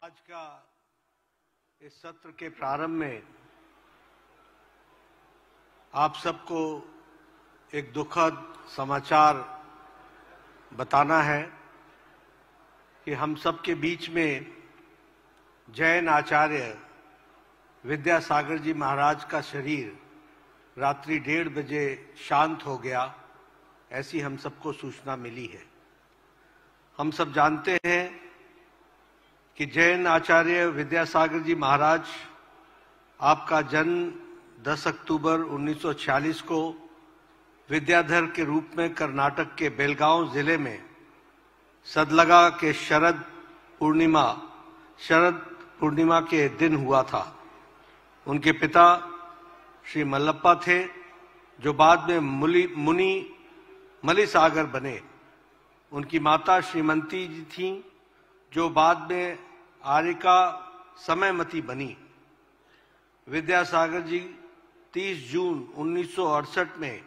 आज का इस सत्र के प्रारंभ में आप सबको एक दुखद समाचार बताना है कि हम सबके बीच में जैन आचार्य विद्यासागर जी महाराज का शरीर रात्रि 1:30 बजे शांत हो गया, ऐसी हम सबको सूचना मिली है। हम सब जानते हैं कि जैन आचार्य विद्यासागर जी महाराज, आपका जन्म 10 अक्टूबर 1946 को विद्याधर के रूप में कर्नाटक के बेलगांव जिले में सदलगा के शरद पूर्णिमा के दिन हुआ था। उनके पिता श्री मल्लप्पा थे, जो बाद में मुनि मलिसागर बने। उनकी माता श्रीमती जी थीं, जो बाद में आर्यका समयमती बनी। विद्यासागर जी 30 जून 1968 में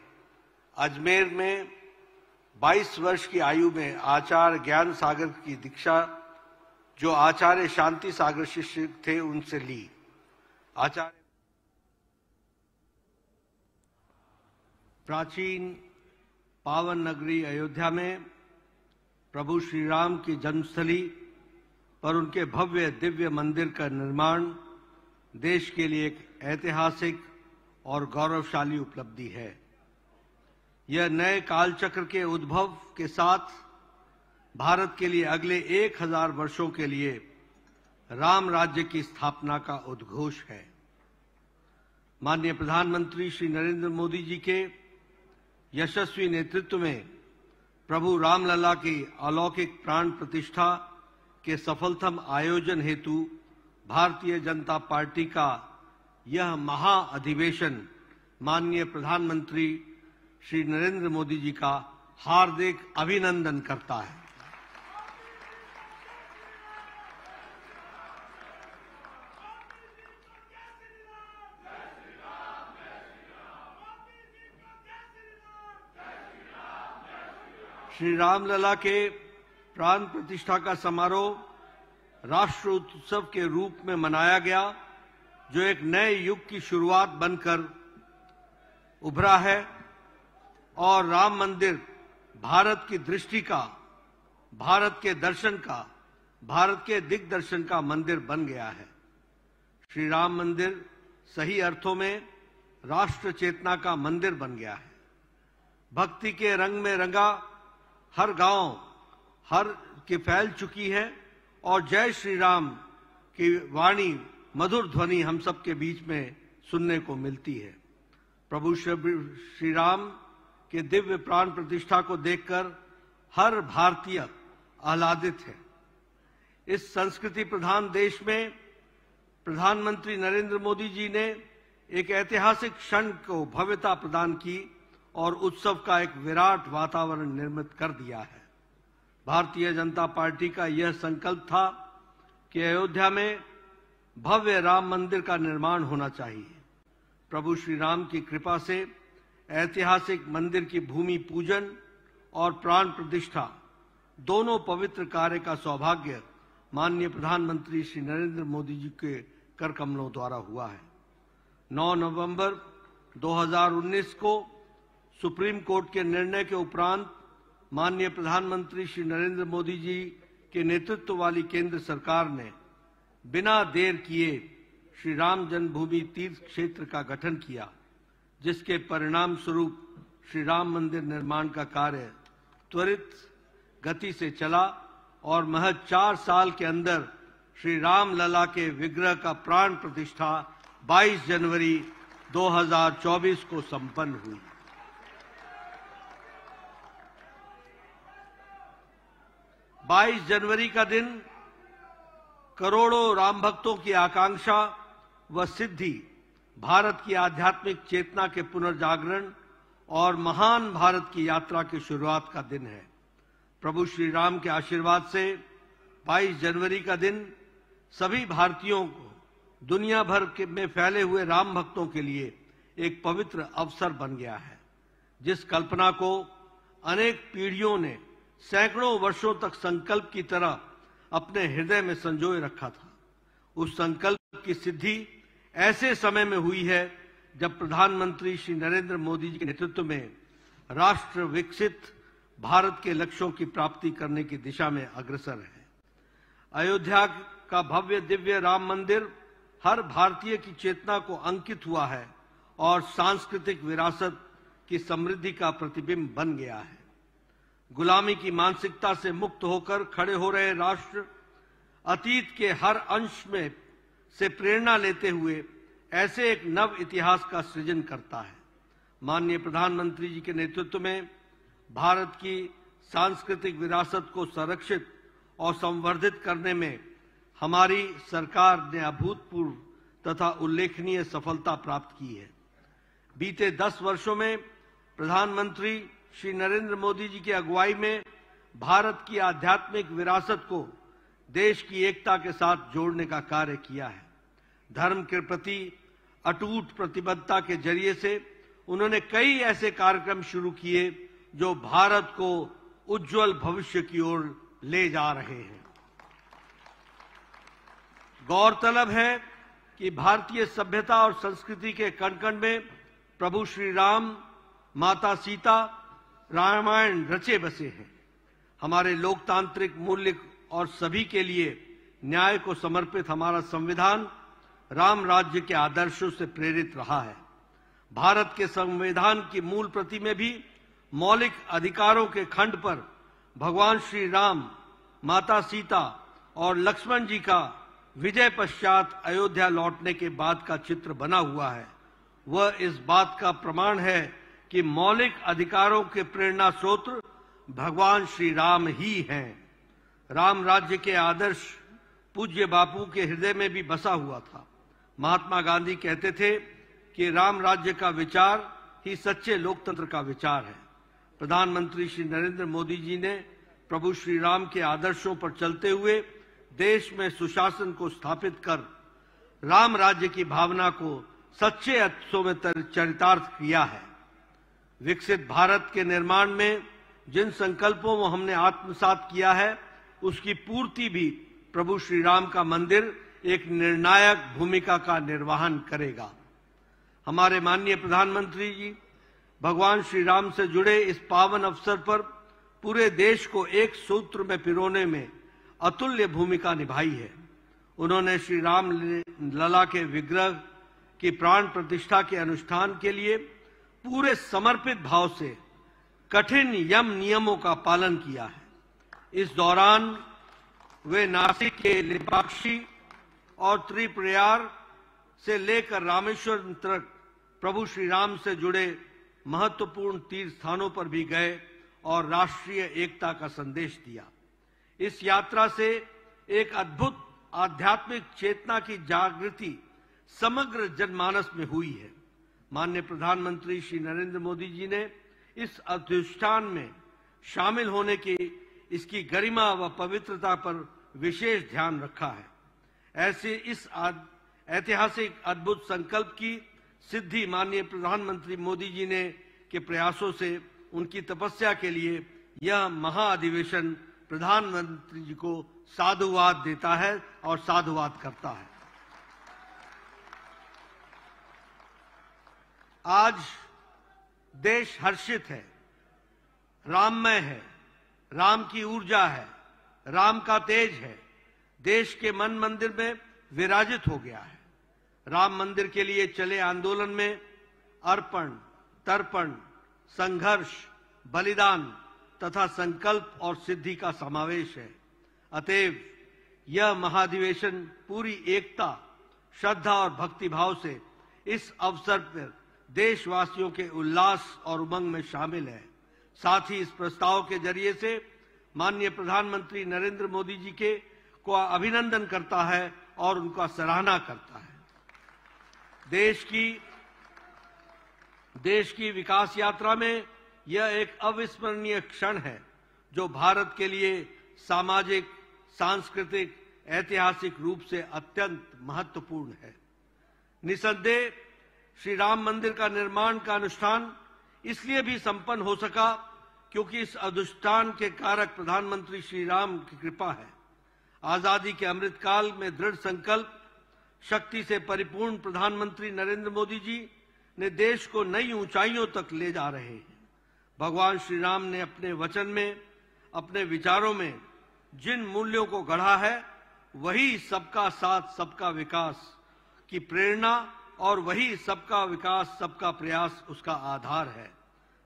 अजमेर में 22 वर्ष की आयु में आचार्य ज्ञान सागर की दीक्षा, जो आचार्य शांति सागर शिष्य थे, उनसे ली। आचार्य प्राचीन पावन नगरी अयोध्या में प्रभु श्री राम की जन्मस्थली पर उनके भव्य दिव्य मंदिर का निर्माण देश के लिए एक ऐतिहासिक और गौरवशाली उपलब्धि है। यह नए कालचक्र के उद्भव के साथ भारत के लिए अगले 1000 वर्षों के लिए राम राज्य की स्थापना का उद्घोष है। माननीय प्रधानमंत्री श्री नरेंद्र मोदी जी के यशस्वी नेतृत्व में प्रभु रामलला की अलौकिक प्राण प्रतिष्ठा के सफलतम आयोजन हेतु भारतीय जनता पार्टी का यह महाअधिवेशन माननीय प्रधानमंत्री श्री नरेंद्र मोदी जी का हार्दिक अभिनंदन करता है। श्री रामलला के प्राण प्रतिष्ठा का समारोह राष्ट्र उत्सव के रूप में मनाया गया, जो एक नए युग की शुरुआत बनकर उभरा है और राम मंदिर भारत की दृष्टि का, भारत के दर्शन का, भारत के दिग्दर्शन का मंदिर बन गया है। श्री राम मंदिर सही अर्थों में राष्ट्र चेतना का मंदिर बन गया है। भक्ति के रंग में रंगा हर गांव हर की फैल चुकी है और जय श्री राम की वाणी मधुर ध्वनि हम सबके बीच में सुनने को मिलती है। प्रभु श्री राम के दिव्य प्राण प्रतिष्ठा को देखकर हर भारतीय आह्लादित है। इस संस्कृति प्रधान देश में प्रधानमंत्री नरेंद्र मोदी जी ने एक ऐतिहासिक क्षण को भव्यता प्रदान की और उत्सव का एक विराट वातावरण निर्मित कर दिया है। भारतीय जनता पार्टी का यह संकल्प था कि अयोध्या में भव्य राम मंदिर का निर्माण होना चाहिए। प्रभु श्री राम की कृपा से ऐतिहासिक मंदिर की भूमि पूजन और प्राण प्रतिष्ठा दोनों पवित्र कार्य का सौभाग्य माननीय प्रधानमंत्री श्री नरेंद्र मोदी जी के कर कमलों द्वारा हुआ है। 9 नवंबर 2019 को सुप्रीम कोर्ट के निर्णय के उपरांत माननीय प्रधानमंत्री श्री नरेंद्र मोदी जी के नेतृत्व वाली केंद्र सरकार ने बिना देर किए श्री राम जन्मभूमि तीर्थ क्षेत्र का गठन किया, जिसके परिणाम स्वरूप श्री राम मंदिर निर्माण का कार्य त्वरित गति से चला और महज 4 साल के अंदर श्री राम लला के विग्रह का प्राण प्रतिष्ठा 22 जनवरी 2024 को संपन्न हुई। जनवरी का दिन करोड़ों राम भक्तों की आकांक्षा व सिद्धि, भारत की आध्यात्मिक चेतना के पुनर्जागरण और महान भारत की यात्रा की शुरुआत का दिन है। प्रभु श्री राम के आशीर्वाद से 22 जनवरी का दिन सभी भारतीयों को दुनिया भर में फैले हुए राम भक्तों के लिए एक पवित्र अवसर बन गया है, जिस कल्पना को अनेक पीढ़ियों ने सैकड़ों वर्षों तक संकल्प की तरह अपने हृदय में संजोए रखा था। उस संकल्प की सिद्धि ऐसे समय में हुई है जब प्रधानमंत्री श्री नरेंद्र मोदी जी के नेतृत्व में राष्ट्र विकसित भारत के लक्ष्यों की प्राप्ति करने की दिशा में अग्रसर है। अयोध्या का भव्य दिव्य राम मंदिर हर भारतीय की चेतना को अंकित हुआ है और सांस्कृतिक विरासत की समृद्धि का प्रतिबिंब बन गया है। गुलामी की मानसिकता से मुक्त होकर खड़े हो रहे राष्ट्र अतीत के हर अंश में से प्रेरणा लेते हुए ऐसे एक नव इतिहास का सृजन करता है। माननीय प्रधानमंत्री जी के नेतृत्व में भारत की सांस्कृतिक विरासत को संरक्षित और संवर्धित करने में हमारी सरकार ने अभूतपूर्व तथा उल्लेखनीय सफलता प्राप्त की है। बीते 10 वर्षों में प्रधानमंत्री श्री नरेंद्र मोदी जी की अगुवाई में भारत की आध्यात्मिक विरासत को देश की एकता के साथ जोड़ने का कार्य किया है। धर्म के प्रति अटूट प्रतिबद्धता के जरिए से उन्होंने कई ऐसे कार्यक्रम शुरू किए जो भारत को उज्जवल भविष्य की ओर ले जा रहे हैं। गौरतलब है कि भारतीय सभ्यता और संस्कृति के कण-कण में प्रभु श्री राम, माता सीता, रामायण रचे बसे हैं। हमारे लोकतांत्रिक मूल्य और सभी के लिए न्याय को समर्पित हमारा संविधान राम राज्य के आदर्शों से प्रेरित रहा है। भारत के संविधान की मूल प्रति में भी मौलिक अधिकारों के खंड पर भगवान श्री राम, माता सीता और लक्ष्मण जी का विजय पश्चात अयोध्या लौटने के बाद का चित्र बना हुआ है। वह इस बात का प्रमाण है कि मौलिक अधिकारों के प्रेरणा स्रोत भगवान श्री राम ही हैं। राम राज्य के आदर्श पूज्य बापू के हृदय में भी बसा हुआ था। महात्मा गांधी कहते थे कि राम राज्य का विचार ही सच्चे लोकतंत्र का विचार है। प्रधानमंत्री श्री नरेंद्र मोदी जी ने प्रभु श्री राम के आदर्शों पर चलते हुए देश में सुशासन को स्थापित कर राम राज्य की भावना को सच्चे अर्थों में चरितार्थ किया है। विकसित भारत के निर्माण में जिन संकल्पों को हमने आत्मसात किया है उसकी पूर्ति भी प्रभु श्री राम का मंदिर एक निर्णायक भूमिका का निर्वहन करेगा। हमारे माननीय प्रधानमंत्री जी भगवान श्री राम से जुड़े इस पावन अवसर पर पूरे देश को एक सूत्र में पिरोने में अतुल्य भूमिका निभाई है। उन्होंने श्री राम लला के विग्रह की प्राण प्रतिष्ठा के अनुष्ठान के लिए पूरे समर्पित भाव से कठिन यम नियमों का पालन किया है। इस दौरान वे नासिक के लेपाक्षी और त्रिप्रयाग से लेकर रामेश्वरम तक प्रभु श्री राम से जुड़े महत्वपूर्ण तीर्थ स्थानों पर भी गए और राष्ट्रीय एकता का संदेश दिया। इस यात्रा से एक अद्भुत आध्यात्मिक चेतना की जागृति समग्र जनमानस में हुई है। माननीय प्रधानमंत्री श्री नरेंद्र मोदी जी ने इस अनुष्ठान में शामिल होने की इसकी गरिमा व पवित्रता पर विशेष ध्यान रखा है। ऐसे इस ऐतिहासिक अद्भुत संकल्प की सिद्धि माननीय प्रधानमंत्री मोदी जी ने के प्रयासों से उनकी तपस्या के लिए यह महाअधिवेशन प्रधानमंत्री जी को साधुवाद देता है और साधुवाद करता है। आज देश हर्षित है, राममय है, राम की ऊर्जा है, राम का तेज है, देश के मन मंदिर में विराजित हो गया है। राम मंदिर के लिए चले आंदोलन में अर्पण, तर्पण, संघर्ष, बलिदान तथा संकल्प और सिद्धि का समावेश है। अतएव यह महाधिवेशन पूरी एकता, श्रद्धा और भक्तिभाव से इस अवसर पर देशवासियों के उल्लास और उमंग में शामिल है। साथ ही इस प्रस्ताव के जरिए से माननीय प्रधानमंत्री नरेंद्र मोदी जी के को अभिनंदन करता है और उनका सराहना करता है। देश की विकास यात्रा में यह एक अविस्मरणीय क्षण है जो भारत के लिए सामाजिक, सांस्कृतिक, ऐतिहासिक रूप से अत्यंत महत्वपूर्ण है। निसंदेह श्री राम मंदिर का निर्माण का अनुष्ठान इसलिए भी संपन्न हो सका क्योंकि इस अनुष्ठान के कारक प्रधानमंत्री श्री राम की कृपा है। आजादी के अमृतकाल में दृढ़ संकल्प शक्ति से परिपूर्ण प्रधानमंत्री नरेंद्र मोदी जी ने देश को नई ऊंचाइयों तक ले जा रहे हैं। भगवान श्री राम ने अपने वचन में, अपने विचारों में जिन मूल्यों को गढ़ा है, वही सबका साथ सबका विकास की प्रेरणा और वही सबका विकास सबका प्रयास उसका आधार है।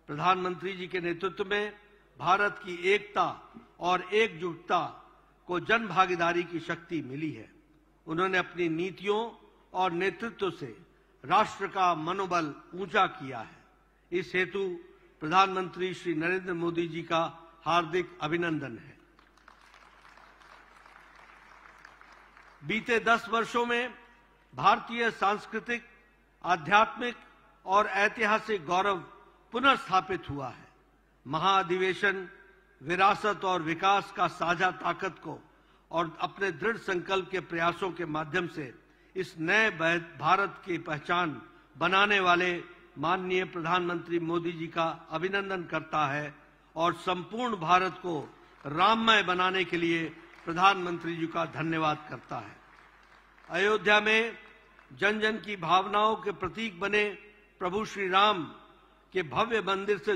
प्रधानमंत्री जी के नेतृत्व में भारत की एकता और एकजुटता को जन भागीदारी की शक्ति मिली है। उन्होंने अपनी नीतियों और नेतृत्व से राष्ट्र का मनोबल ऊंचा किया है। इस हेतु प्रधानमंत्री श्री नरेंद्र मोदी जी का हार्दिक अभिनंदन है। बीते 10 वर्षों में भारतीय सांस्कृतिक, आध्यात्मिक और ऐतिहासिक गौरव पुनर्स्थापित हुआ है। महाअधिवेशन विरासत और विकास का साझा ताकत को और अपने दृढ़ संकल्प के प्रयासों के माध्यम से इस नए भारत की पहचान बनाने वाले माननीय प्रधानमंत्री मोदी जी का अभिनंदन करता है और संपूर्ण भारत को राममय बनाने के लिए प्रधानमंत्री जी का धन्यवाद करता है। अयोध्या में जन जन की भावनाओं के प्रतीक बने प्रभु श्री राम के भव्य मंदिर से